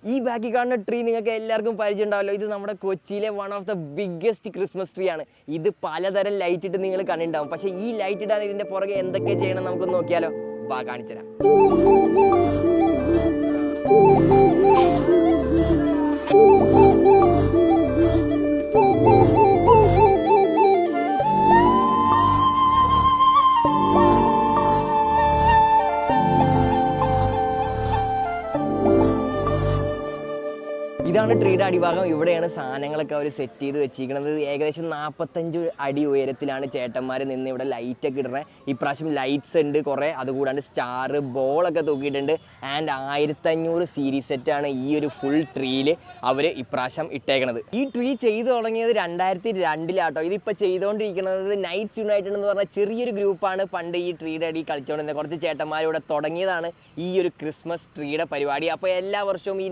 ഈ ബാക്കി കാണുന്ന ട്രീ നിങ്ങൾക്ക് എല്ലാവർക്കും പരിചയം ഉണ്ടാവല്ലോ. ഇത് നമ്മുടെ കൊച്ചിയിലെ one of the biggest Christmas tree ആണ്. ഇത് പലതരം ലൈറ്റ് ഇട്ട് നിങ്ങൾ കണ്ടിട്ടുണ്ടാവും. പക്ഷേ ഈ ലൈറ്റ് ഇടാൻ ഇതിന്റെ പുറകെ എന്തൊക്കെ ചെയ്യണം നമുക്ക് നോക്കിയാലോ. വാ കാണിച്ചുതരാം. ഇതാണ് ട്രീയുടെ അടിഭാഗം. ഇവിടെയാണ് സാധനങ്ങളൊക്കെ അവർ സെറ്റ് ചെയ്ത് വെച്ചിരിക്കുന്നത്. ഏകദേശം 45 അടി ഉയരത്തിലാണ് ചേട്ടന്മാർ നിന്ന് ഇവിടെ ലൈറ്റൊക്കെ ഇടുന്നത്. ഇപ്രാവശ്യം ലൈറ്റ്സ് ഉണ്ട് കുറേ, അതുകൂടാണ്ട് സ്റ്റാർ ബോളൊക്കെ തൂക്കിയിട്ടുണ്ട്. ആൻഡ് 1500 സീരീസ് സെറ്റാണ് ഈ ഒരു ഫുൾ ട്രീയിൽ അവർ ഇപ്രാവശ്യം ഇട്ടേക്കണത്. ഈ ട്രീ ചെയ്തു തുടങ്ങിയത് 2002 ഇതിപ്പോൾ ചെയ്തുകൊണ്ടിരിക്കുന്നത് നൈറ്റ്സ് യുണൈറ്റഡ് എന്ന് പറഞ്ഞ ചെറിയൊരു ഗ്രൂപ്പാണ്. പണ്ട് ഈ ട്രീയുടെ അടി കളിച്ചുകൊണ്ടിരുന്നത് കുറച്ച് ചേട്ടന്മാർ ഇവിടെ തുടങ്ങിയതാണ് ഈ ഒരു ക്രിസ്മസ് ട്രീയുടെ പരിപാടി. അപ്പോൾ എല്ലാ വർഷവും ഈ